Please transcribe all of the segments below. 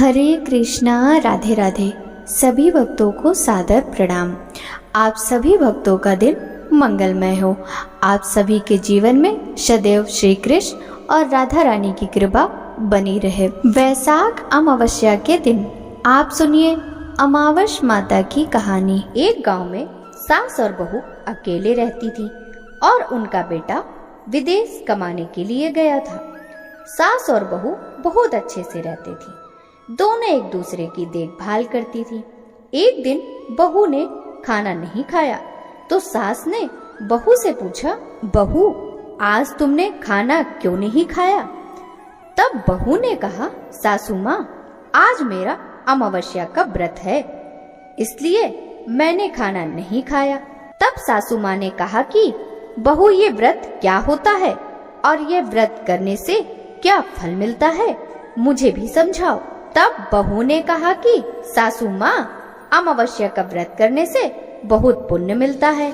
हरे कृष्णा, राधे राधे। सभी भक्तों को सादर प्रणाम। आप सभी भक्तों का दिन मंगलमय हो। आप सभी के जीवन में सदैव श्री कृष्ण और राधा रानी की कृपा बनी रहे। वैशाख अमावस्या के दिन आप सुनिए अमावस माता की कहानी। एक गांव में सास और बहू अकेले रहती थी और उनका बेटा विदेश कमाने के लिए गया था। सास और बहू बहुत अच्छे से रहते थे। दोनों एक दूसरे की देखभाल करती थी। एक दिन बहू ने खाना नहीं खाया तो सास ने बहू से पूछा, बहू आज तुमने खाना क्यों नहीं खाया? तब बहू ने कहा, सासू माँ आज मेरा अमावस्या का व्रत है, इसलिए मैंने खाना नहीं खाया। तब सासू माँ ने कहा कि बहू ये व्रत क्या होता है और ये व्रत करने से क्या फल मिलता है, मुझे भी समझाओ। तब बहू ने कहा कि सासू माँ अमावस्या का व्रत करने से बहुत पुण्य मिलता है,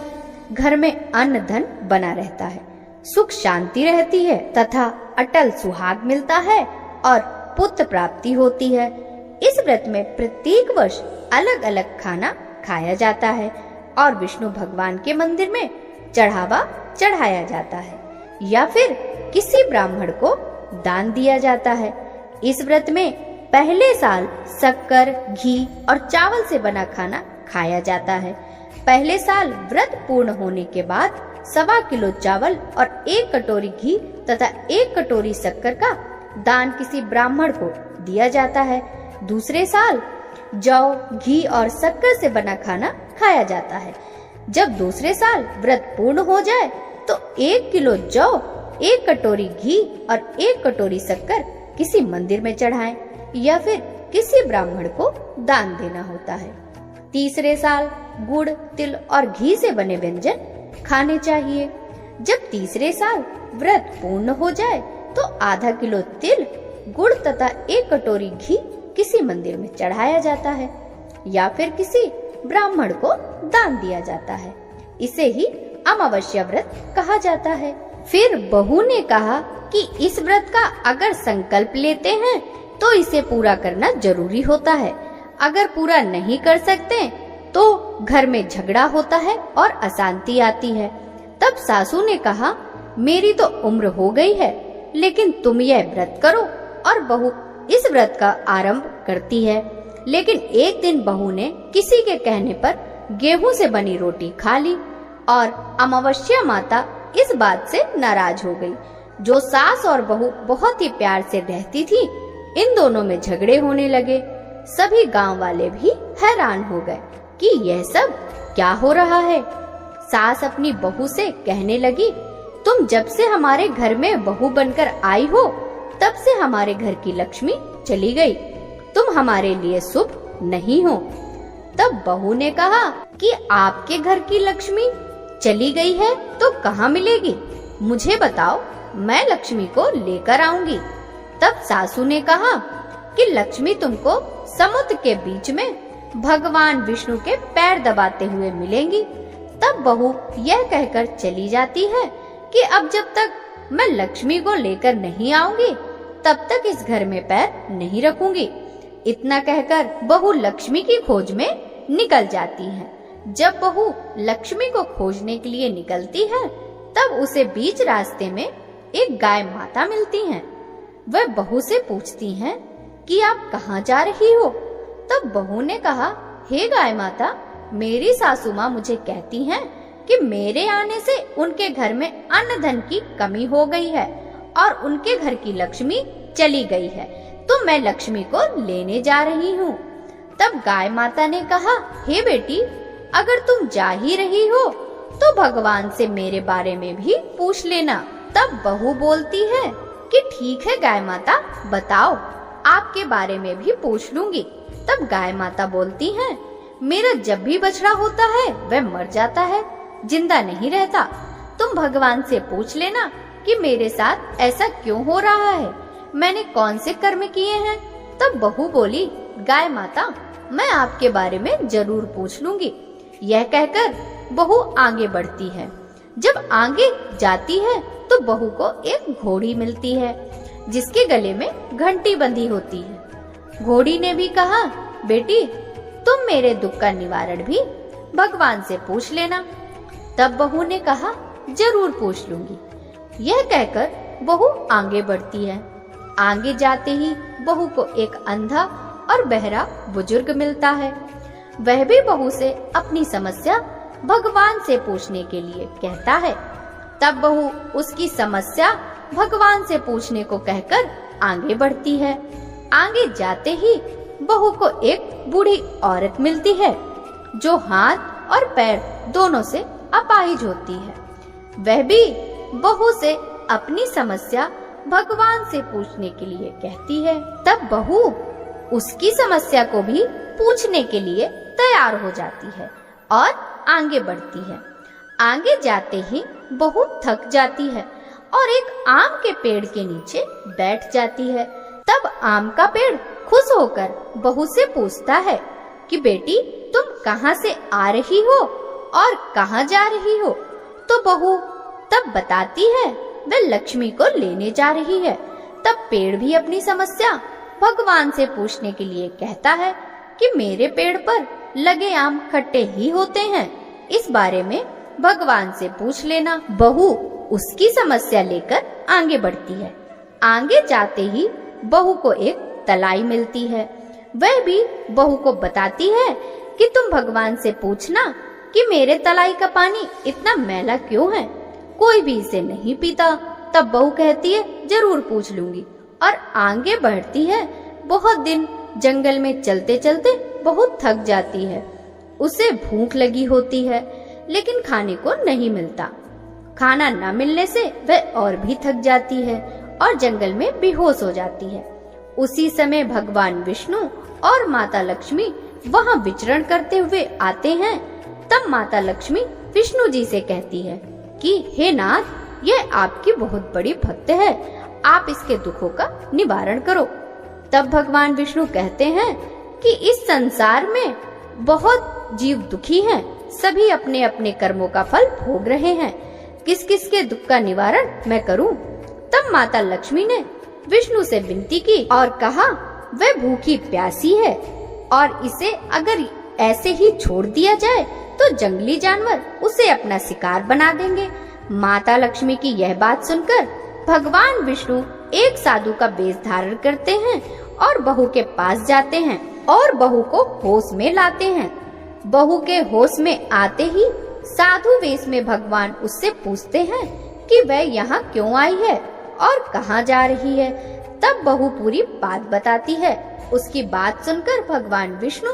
घर में अन्न धन बना रहता है, सुख शांति रहती है तथा अटल सुहाग मिलता है और पुत्र प्राप्ति होती है। इस व्रत में प्रत्येक वर्ष अलग अलग खाना खाया जाता है और विष्णु भगवान के मंदिर में चढ़ावा चढ़ाया जाता है या फिर किसी ब्राह्मण को दान दिया जाता है। इस व्रत में पहले साल शक्कर, घी और चावल से बना खाना खाया जाता है। पहले साल व्रत पूर्ण होने के बाद 1.25 किलो चावल और 1 कटोरी घी तथा 1 कटोरी शक्कर का दान किसी ब्राह्मण को दिया जाता है। दूसरे साल जौ, घी और शक्कर से बना खाना खाया जाता है। जब दूसरे साल व्रत पूर्ण हो जाए तो 1 किलो जौ, 1 कटोरी घी और 1 कटोरी शक्कर किसी मंदिर में चढ़ाएं या फिर किसी ब्राह्मण को दान देना होता है। तीसरे साल गुड़, तिल और घी से बने व्यंजन खाने चाहिए। जब तीसरे साल व्रत पूर्ण हो जाए तो आधा किलो तिल, गुड़ तथा 1 कटोरी घी किसी मंदिर में चढ़ाया जाता है या फिर किसी ब्राह्मण को दान दिया जाता है। इसे ही अमावस्या व्रत कहा जाता है। फिर बहू ने कहा कि इस व्रत का अगर संकल्प लेते हैं तो इसे पूरा करना जरूरी होता है। अगर पूरा नहीं कर सकते तो घर में झगड़ा होता है और अशांति आती है। तब सासू ने कहा, मेरी तो उम्र हो गई है लेकिन तुम यह व्रत करो। और बहू इस व्रत का आरंभ करती है। लेकिन एक दिन बहू ने किसी के कहने पर गेहूं से बनी रोटी खा ली और अमावस्या माता इस बात से नाराज हो गई। जो सास और बहू बहुत ही प्यार से रहती थी, इन दोनों में झगड़े होने लगे। सभी गांव वाले भी हैरान हो गए कि यह सब क्या हो रहा है। सास अपनी बहू से कहने लगी, तुम जब से हमारे घर में बहू बनकर आई हो तब से हमारे घर की लक्ष्मी चली गई। तुम हमारे लिए शुभ नहीं हो। तब बहू ने कहा कि आपके घर की लक्ष्मी चली गई है तो कहाँ मिलेगी, मुझे बताओ, मैं लक्ष्मी को लेकर आऊंगी। तब सासू ने कहा कि लक्ष्मी तुमको समुद्र के बीच में भगवान विष्णु के पैर दबाते हुए मिलेंगी। तब बहू यह कहकर चली जाती है कि अब जब तक मैं लक्ष्मी को लेकर नहीं आऊंगी तब तक इस घर में पैर नहीं रखूंगी। इतना कहकर बहू लक्ष्मी की खोज में निकल जाती है। जब बहू लक्ष्मी को खोजने के लिए निकलती है तब उसे बीच रास्ते में एक गाय माता मिलती हैं। वह बहू से पूछती हैं कि आप कहाँ जा रही हो? तब बहू ने कहा, हे गाय माता, मेरी सासू माँ मुझे कहती हैं कि मेरे आने से उनके घर में अन्न धन की कमी हो गई है और उनके घर की लक्ष्मी चली गई है, तो मैं लक्ष्मी को लेने जा रही हूँ। तब गाय माता ने कहा, हे बेटी, अगर तुम जा ही रही हो तो भगवान से मेरे बारे में भी पूछ लेना। तब बहू बोलती है कि ठीक है गाय माता, बताओ, आपके बारे में भी पूछ लूंगी। तब गाय माता बोलती हैं, मेरा जब भी बछड़ा होता है वह मर जाता है, जिंदा नहीं रहता। तुम भगवान से पूछ लेना कि मेरे साथ ऐसा क्यों हो रहा है, मैंने कौन से कर्म किए हैं। तब बहू बोली, गाय माता, मैं आपके बारे में जरूर पूछ लूंगी। यह कहकर बहू आगे बढ़ती है। जब आगे जाती है तो बहू को एक घोड़ी मिलती है जिसके गले में घंटी बंधी होती है। घोड़ी ने भी कहा, बेटी तुम मेरे दुख का निवारण भी भगवान से पूछ लेना। तब बहू ने कहा, जरूर पूछ लूंगी। यह कहकर बहू आगे बढ़ती है। आगे जाते ही बहू को एक अंधा और बहरा बुजुर्ग मिलता है। वह भी बहू से अपनी समस्या भगवान से पूछने के लिए कहता है। तब बहू उसकी समस्या भगवान से पूछने को कहकर आगे बढ़ती है। आगे जाते ही बहू को एक बूढ़ी औरत मिलती है जो हाथ और पैर दोनों से अपाहिज होती है। वह भी बहू से अपनी समस्या भगवान से पूछने के लिए कहती है। तब बहू उसकी समस्या को भी पूछने के लिए तैयार हो जाती है और आगे बढ़ती है। आगे जाते ही बहू थक जाती है और एक आम के पेड़ के नीचे बैठ जाती है। तब आम का पेड़ खुश होकर बहू से पूछता है कि बेटी तुम कहाँ से आ रही हो और कहाँ जा रही हो? तो बहू तब बताती है वह लक्ष्मी को लेने जा रही है। तब पेड़ भी अपनी समस्या भगवान से पूछने के लिए कहता है कि मेरे पेड़ पर लगे आम खट्टे ही होते हैं, इस बारे में भगवान से पूछ लेना। बहू उसकी समस्या लेकर आगे बढ़ती है। आगे जाते ही बहू को एक तलाई मिलती है। वह भी बहू को बताती है कि तुम भगवान से पूछना कि मेरे तलाई का पानी इतना मैला क्यों है, कोई भी इसे नहीं पीता। तब बहू कहती है जरूर पूछ लूंगी और आगे बढ़ती है। बहुत दिन जंगल में चलते चलते बहुत थक जाती है। उसे भूख लगी होती है लेकिन खाने को नहीं मिलता। खाना न मिलने से वह और भी थक जाती है और जंगल में बेहोश हो जाती है। उसी समय भगवान विष्णु और माता लक्ष्मी वहां विचरण करते हुए आते हैं। तब माता लक्ष्मी विष्णु जी से कहती है कि हे नाथ, यह आपकी बहुत बड़ी भक्त है, आप इसके दुखों का निवारण करो। तब भगवान विष्णु कहते हैं कि इस संसार में बहुत जीव दुखी हैं, सभी अपने अपने कर्मों का फल भोग रहे हैं, किस किस के दुख का निवारण मैं करूं? तब माता लक्ष्मी ने विष्णु से विनती की और कहा वह भूखी प्यासी है और इसे अगर ऐसे ही छोड़ दिया जाए तो जंगली जानवर उसे अपना शिकार बना देंगे। माता लक्ष्मी की यह बात सुनकर भगवान विष्णु एक साधु का वेश धारण करते हैं और बहू के पास जाते हैं और बहू को होश में लाते हैं। बहू के होश में आते ही साधु वेश में भगवान उससे पूछते हैं कि वह यहाँ क्यों आई है और कहाँ जा रही है। तब बहू पूरी बात बताती है। उसकी बात सुनकर भगवान विष्णु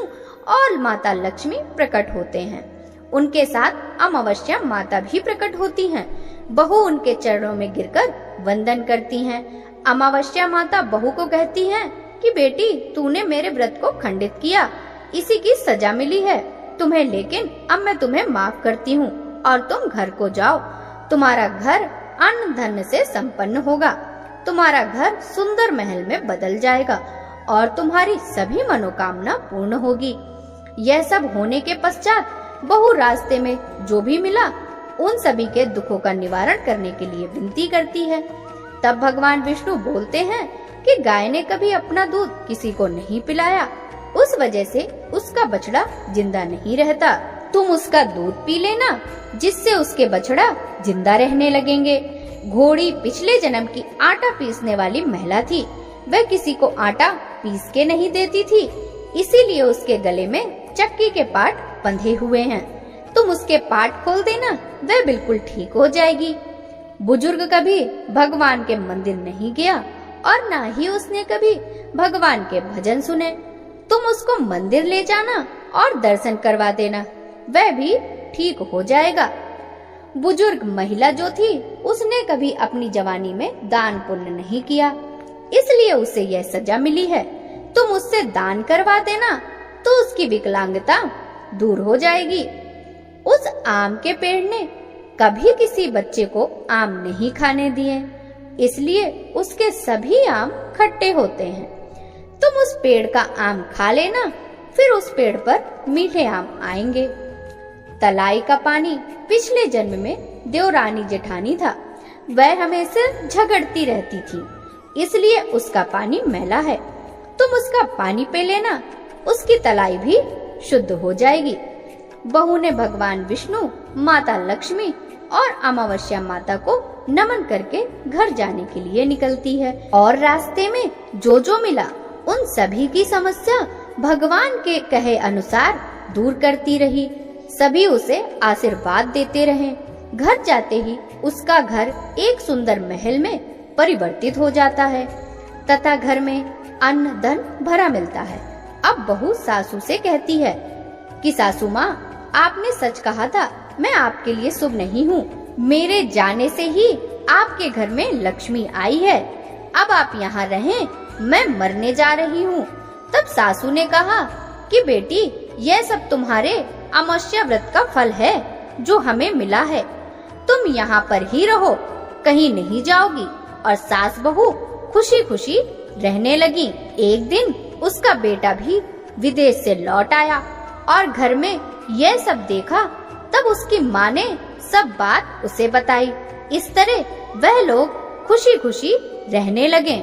और माता लक्ष्मी प्रकट होते हैं। उनके साथ अमावस्या माता भी प्रकट होती हैं। बहू उनके चरणों में गिरकर वंदन करती हैं। अमावस्या माता बहू को कहती हैं कि बेटी तूने मेरे व्रत को खंडित किया, इसी की सजा मिली है तुम्हें, लेकिन अब मैं तुम्हें माफ करती हूँ और तुम घर को जाओ। तुम्हारा घर अन्न धन से संपन्न होगा, तुम्हारा घर सुंदर महल में बदल जाएगा और तुम्हारी सभी मनोकामना पूर्ण होगी। यह सब होने के पश्चात बहू रास्ते में जो भी मिला उन सभी के दुखों का निवारण करने के लिए विनती करती है। तब भगवान विष्णु बोलते हैं कि गाय ने कभी अपना दूध किसी को नहीं पिलाया, उस वजह से उसका बछड़ा जिंदा नहीं रहता। तुम उसका दूध पी लेना, जिससे उसके बछड़ा जिंदा रहने लगेंगे। घोड़ी पिछले जन्म की आटा पीसने वाली महिला थी। वह किसी को आटा पीस के नहीं देती थी, इसीलिए उसके गले में चक्की के पाट बंधे हुए हैं। तुम उसके पाट खोल देना, वह बिल्कुल ठीक हो जाएगी। बुजुर्ग कभी भगवान के मंदिर नहीं गया और ना ही उसने कभी भगवान के भजन सुने। तुम उसको मंदिर ले जाना और दर्शन करवा देना, वह भी ठीक हो जाएगा। बुजुर्ग महिला जो थी उसने कभी अपनी जवानी में दान पुण्य नहीं किया, इसलिए उसे यह सजा मिली है। तुम उससे दान करवा देना तो उसकी विकलांगता दूर हो जाएगी। उस आम के पेड़ ने कभी किसी बच्चे को आम नहीं खाने दिए, इसलिए उसके सभी आम खट्टे होते हैं। तुम उस पेड़ का आम खा लेना, फिर उस पेड़ पर मीठे आम आएंगे। तलाई का पानी पिछले जन्म में देवरानी जेठानी था। वह हमेशा झगड़ती रहती थी, इसलिए उसका पानी मैला है। तुम उसका पानी पी लेना, उसकी तलाई भी शुद्ध हो जाएगी। बहू ने भगवान विष्णु, माता लक्ष्मी और अमावस्या माता को नमन करके घर जाने के लिए निकलती है और रास्ते में जो जो मिला उन सभी की समस्या भगवान के कहे अनुसार दूर करती रही। सभी उसे आशीर्वाद देते रहे। घर जाते ही उसका घर एक सुंदर महल में परिवर्तित हो जाता है तथा घर में अन्न धन भरा मिलता है। अब बहू सासू से कहती है कि सासू माँ, आपने सच कहा था, मैं आपके लिए शुभ नहीं हूँ। मेरे जाने से ही आपके घर में लक्ष्मी आई है। अब आप यहाँ रहें, मैं मरने जा रही हूँ। तब सासू ने कहा कि बेटी, यह सब तुम्हारे अमावस्या व्रत का फल है जो हमें मिला है। तुम यहाँ पर ही रहो, कहीं नहीं जाओगी। और सास बहू खुशी खुशी रहने लगी। एक दिन उसका बेटा भी विदेश से लौट आया और घर में यह सब देखा। तब उसकी माँ ने सब बात उसे बताई। इस तरह वह लोग खुशी खुशी रहने लगे।